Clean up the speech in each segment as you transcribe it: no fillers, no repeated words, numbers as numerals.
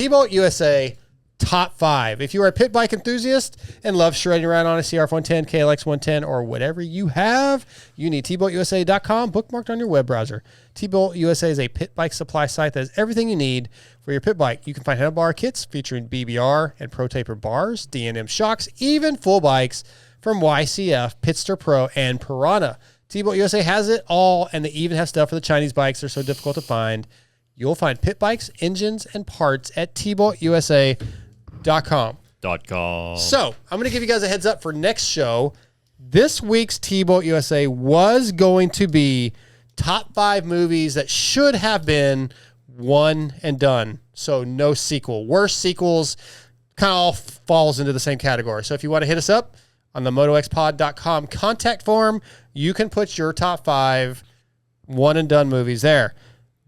TBolt USA top 5. If you are a pit bike enthusiast and love shredding around on a CRF110, KLX 110, or whatever you have, you need TBoltUSA.com bookmarked on your web browser. TBolt USA is a pit bike supply site that has everything you need for your pit bike. You can find handlebar kits featuring BBR and Pro Taper bars, D&M shocks, even full bikes from YCF, Pitster Pro, and Piranha. TBolt USA has it all, and they even have stuff for the Chinese bikes. They're so difficult to find. You'll find pit bikes, engines, and parts at TBoltUSA.com. So I'm going to give you guys a heads up for next show. This week's TBolt USA was going to be top 5 movies that should have been one and done. So no sequel. Worst sequels kind of all falls into the same category. So if you want to hit us up on the MotoXpod.com contact form, you can put your top 5 one and done movies there.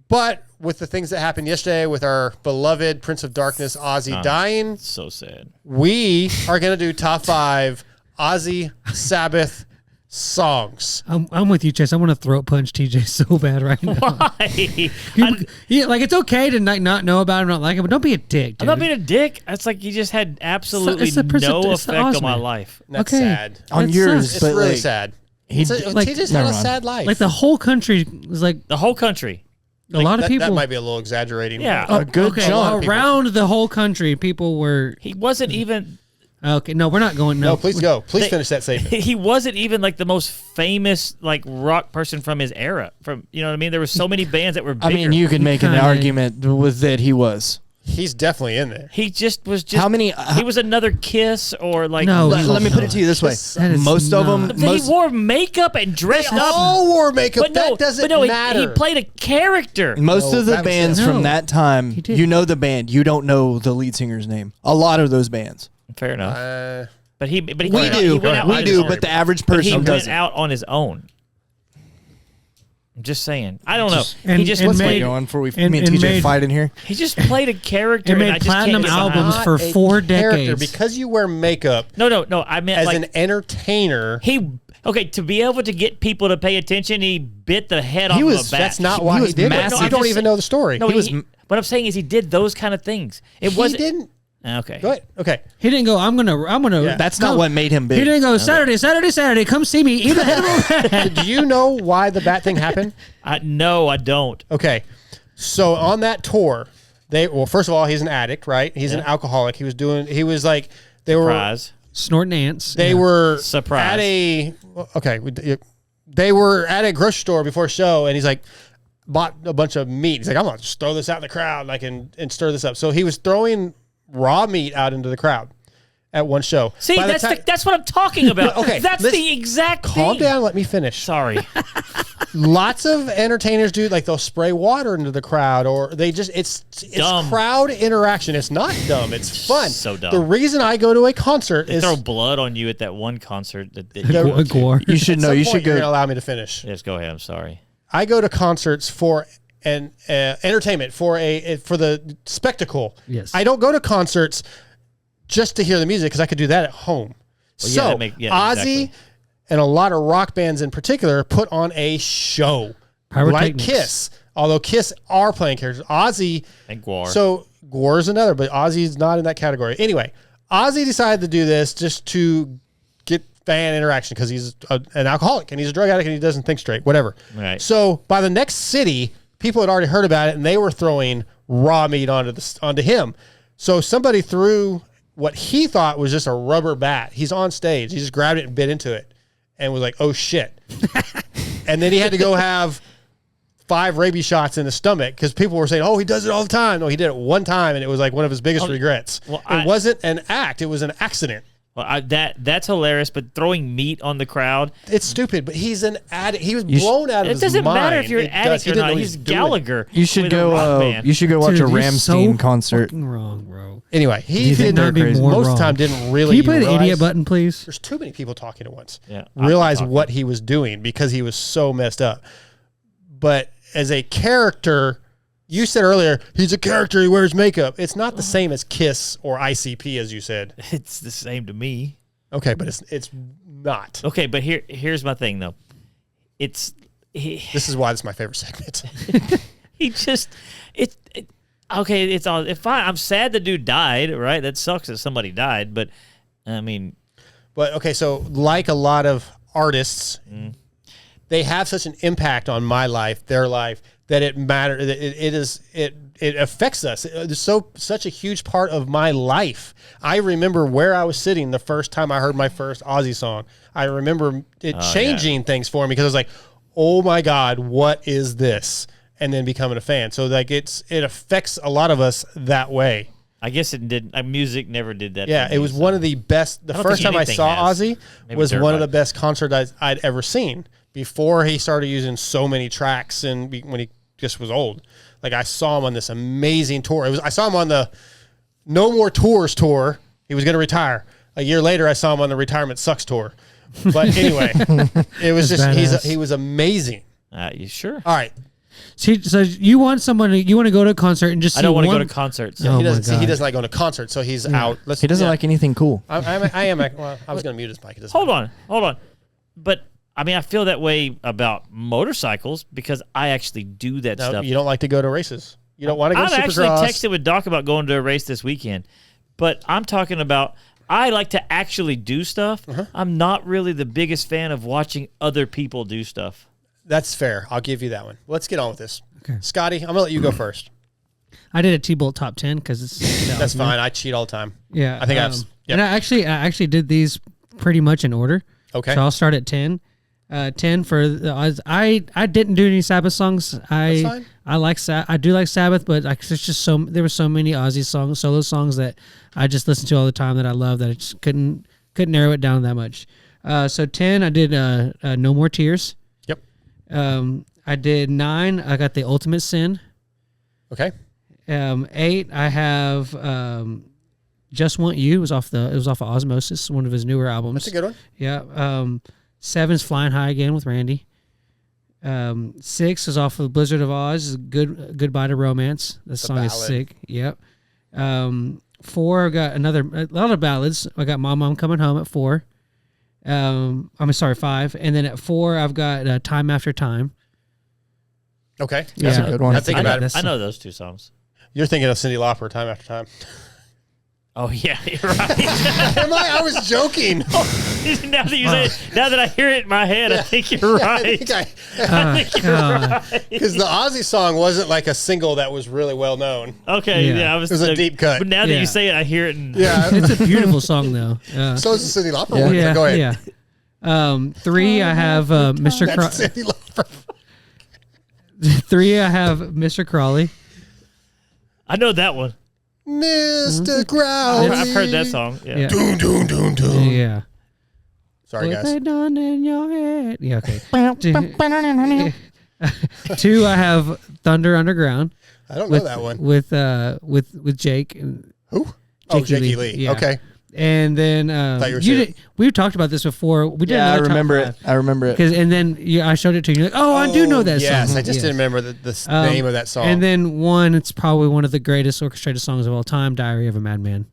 But with the things that happened yesterday with our beloved Prince of Darkness, Ozzy, dying. So sad. We are going to do top 5 Ozzy Sabbath songs. I'm with you, Chase. I want to throat punch TJ so bad right now. Why? Like, it's okay to not know about him, not like him, but don't be a dick, dude. I'm not being a dick. It's like you just had absolutely no effect on my life. That's sad. On yours, it's really sad. TJ's had a sad life. Like the whole country was like... The whole country. A lot of people... That might be a little exaggerating. Yeah. A good chunk. Around the whole country, people were... He wasn't even... Okay, no, we're not going... No, please go. Please finish that statement. He wasn't even like the most famous like rock person from his era. From, you know what I mean? There were so many bands that were bigger. I mean, you could make an argument with that he was. He's definitely in there. He just was just... How many... he was another Kiss or like... No, let me put it to you this way. Most of them... He wore makeup and dressed up. All wore makeup. That doesn't matter. He played a character. Most of the bands from that time, you know the band. You don't know the lead singer's name. A lot of those bands. Fair enough. But he we do, but the average person doesn't. He went out on his own. I'm just saying. I don't know. He just what's going on before me and TJ fight in here? He just played a character. He made platinum albums for 4 decades. Because you wear makeup. No. I meant as like an entertainer. To be able to get people to pay attention, he bit the head off of a bat. That's not why he did it. You don't even know the story. No, what I'm saying is he did those kind of things. He didn't. Okay. Go ahead. Okay. He didn't go, I'm gonna. Yeah. That's not what made him big. He didn't go, Saturday, come see me. Eat the head. Do you know why the bat thing happened? No, I don't. Okay. So on that tour, first of all, he's an addict, right? He's an alcoholic. They were snorting ants. They were surprised they were at a grocery store before a show, and he's like, bought a bunch of meat. He's like, I'm gonna just throw this out in the crowd, and stir this up. So he was throwing raw meat out into the crowd at one show. See, that's what I'm talking about. Okay, that's the exact thing. Calm down, let me finish. Sorry. Lots of entertainers do, like they'll spray water into the crowd, or they just it's crowd interaction. It's not dumb. It's fun. So dumb. The reason I go to a concert is throw blood on you at that one concert. You should know. You should go. You're gonna allow me to finish. Yes, go ahead. I'm sorry. I go to concerts for entertainment, for the spectacle. Yes. I don't go to concerts just to hear the music because I could do that at home. Ozzy exactly. and a lot of rock bands in particular put on a show. Like Kiss. Although Kiss are playing characters. Ozzy. And Gwar. So Gwar's another, but Ozzy's not in that category. Anyway, Ozzy decided to do this just to get fan interaction because he's an alcoholic and he's a drug addict and he doesn't think straight, whatever. Right. So by the next city, people had already heard about it and they were throwing raw meat onto him. So somebody threw what he thought was just a rubber bat. He's on stage. He just grabbed it and bit into it and was like, oh shit. And then he had to go have 5 rabies shots in the stomach because people were saying, oh, he does it all the time. No, he did it one time and it was like one of his biggest regrets. Well, it wasn't an act. It was an accident. Well, that's hilarious, but throwing meat on the crowd... It's stupid, but he's an addict. He was blown out of his mind. It doesn't matter if you're an addict or not. He's Gallagher. You should go watch a Rammstein concert. Fucking wrong, bro. Anywst of the time didn't really... Can you play the idiot button, please? There's too many people talking at once. Yeah, realize what he was doing because he was so messed up. But as a character... You said earlier, he's a character, he wears makeup. It's not the same as Kiss or ICP, as you said. It's the same to me. Okay, but it's not. Okay, but here's my thing, though. This is why this is my favorite segment. okay, it's all fine. I'm sad the dude died, right? That sucks that somebody died, but I mean, but okay, so like a lot of artists, they have such an impact on my life, their life, that it matters. It affects us. It's such a huge part of my life. I remember where I was sitting the first time I heard my first Ozzy song. I remember it changing things for me because I was like, oh my God, what is this? And then becoming a fan. So like it affects a lot of us that way. I guess it did. Music never did that. Yeah, it was one of the best. The first time I saw Ozzy was one of the best concerts I'd ever seen before he started using so many tracks and when he just was old. Like I saw him on this amazing tour. I saw him on the No More Tours tour. He was going to retire. A year later, I saw him on the Retirement Sucks tour. But anyway, it was he was amazing. You sure? All right. So you want you want to go to a concert and just see I don't want to go to concerts. Yeah, he doesn't like going to concerts, so he's out. He doesn't like anything cool. I am. Well, I was going to mute his mic. Hold on. But I mean, I feel that way about motorcycles because I actually do that stuff. You don't like to go to races. You don't want to go to Supercross. I actually texted with Doc about going to a race this weekend, but I'm talking about I like to actually do stuff. I'm not really the biggest fan of watching other people do stuff. That's fair. I'll give you that one. Let's get on with this. Okay. Scotty, I'm going to let you go first. I did a TBolt top 10 because that's fine. I cheat all the time. Yeah. I think and I actually did these pretty much in order. Okay. So I'll start at 10. 10 for the I didn't do any Sabbath songs. I do like Sabbath, but there's just there were so many Ozzy songs, solo songs that I just listened to all the time that I love that I just couldn't narrow it down that much. So 10, I did No More Tears. Yep. I did 9. I got The Ultimate Sin. Okay. 8, I have Just Want You. It was off of Osmosis, one of his newer albums. That's a good one. Yeah. 7's Flying High Again with Randy. 6 is off of Blizzard of Oz. Goodbye to Romance. The song is sick. Yep. 4, I've got a lot of ballads. I got Mom Coming Home at 4. 5. And then at 4, I've got Time After Time. Okay. That's a good one. I know those two songs. You're thinking of Cyndi Lauper, Time After Time. Oh, yeah, you're right. Am I? I was joking. Now that I hear it in my head, I think you're right. I think you're right. Because the Ozzy song wasn't like a single that was really well known. Okay, it was a deep cut. But now that you say it, I hear it. It's a beautiful song, though. So is the Cyndi Lauper one. Yeah. Go ahead. Yeah. 3, I have Mr. Cyndi Lauper. 3, I have Mr. Crawley. I know that one. Mr. Crowley. I've heard that song. Yeah. Doom, doom, doom, doom. Yeah. Sorry, what guys. they done in your head? Yeah, okay. 2, I have Thunder Underground. I don't know that one. With Jake. Who? Jakey Lee. Yeah. Okay. And then we've talked about this before. We did. I remember it. I remember it. And then I showed it to you. You're like, I do know that song. Yes, I just didn't remember the name of that song. And then it's probably one of the greatest orchestrated songs of all time, "Diary of a Madman."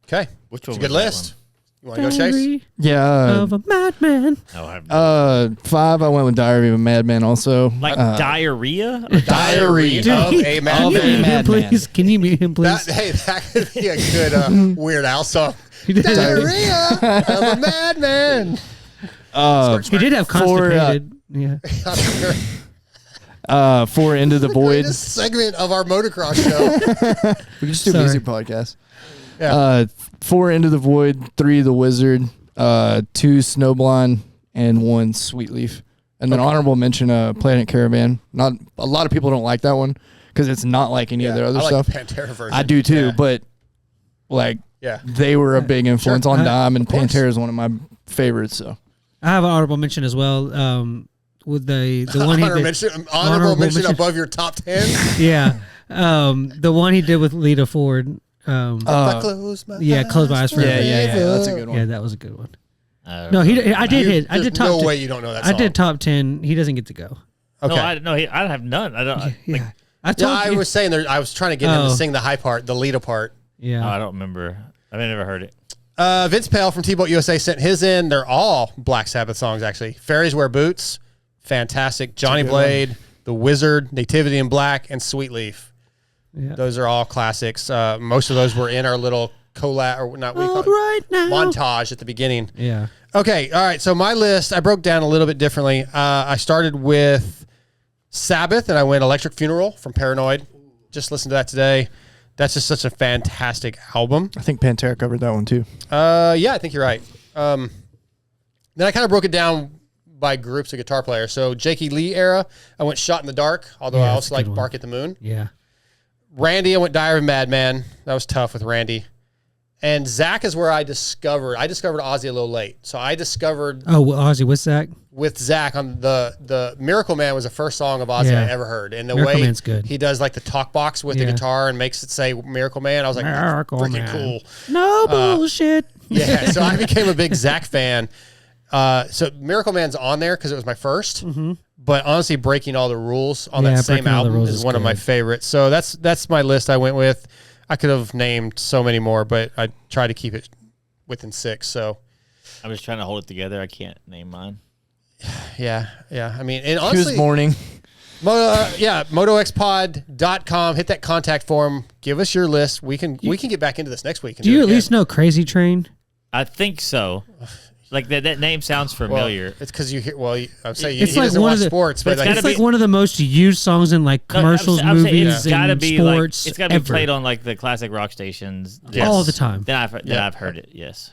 Okay, which one? It's a good list. You want to go, Chase? Yeah. Of a Madman. 5, I went with Diary of a Madman also. Like diarrhea? Diary of a Madman. Please, can you mute him, please? That could be a good Weird Al song. Diarrhea of a Madman. He did have constipated. 4, Into the Void. This segment of our motocross show. We can just do a music podcast. Yeah. 4, Into the Void. 3, The Wizard. 2, Snowblind, and 1, Sweet Leaf. And then honorable mention, Planet Caravan. Not a lot of people don't like that one because it's not like any of their other stuff. I like the Pantera version. I do too, but they were a big influence on Dime, and Pantera is one of my favorites. So I have an honorable mention as well. With the one honorable mention above your top 10. Yeah, the one he did with Lita Ford. Close my eyes forever. Yeah, that's a good one. Yeah, that was a good one. No, I did top. No way you don't know that song. I did top 10. He doesn't get to go. Okay. I have none. I don't. I was saying there. I was trying to get him to sing the high part, the Lita part. Yeah. I don't remember. I've never heard it. Vince Pale from TBolt USA sent his in. They're all Black Sabbath songs, actually. Fairies Wear Boots, fantastic. Johnny Blade, The Wizard, Nativity in Black, and Sweet Leaf. Yeah. Those are all classics. Most of those were in our little collab or not Right now. montage at the beginning. Yeah. Okay, all right. So my list I broke down a little bit differently. I started with Sabbath and I went Electric Funeral from Paranoid. Just listened to that today. That's just such a fantastic album. I think Pantera covered that one too. Yeah, I think you're right. Then I kind of broke it down by groups of guitar players. So Jakey Lee era, I went Shot in the Dark, although I also like Bark at the Moon. Yeah. Randy, I went Diary of a Madman. That was tough with Randy. And Zach is where I discovered Ozzy a little late. So I discovered Ozzy with Zach? With Zach on the Miracle Man was the first song of Ozzy I ever heard. And the Miracle way Man's good. he does like the talk box with the guitar and makes it say Miracle Man, I was like, Miracle freaking Man. cool. No bullshit. Yeah, so I became a big Zach fan. So Miracle Man's on there because it was my 1st. But honestly, Breaking All the Rules on that same Breaking All the album Rules is is one of my good. favorites. So that's my list I went with. I could have named so many more, but I tried to keep it within 6. So I was trying to hold it together. I can't name mine. yeah. I mean, and Tuesday honestly, morning. MotoXpod.com. Hit that contact form. Give us your list. We can get back into this next week. And Do you it at least know Crazy Train? I think so. Like that name sounds familiar. Well, it's because you hear. Well, I'm saying It's he like doesn't one watch of the- sports, but it's gotta It's be- like one of the most used songs in like commercials, I'm saying movies, it's gotta and be sports. like it's got to be ever. played on like the classic rock stations. Yes. all the time. Then I've heard it. Yes.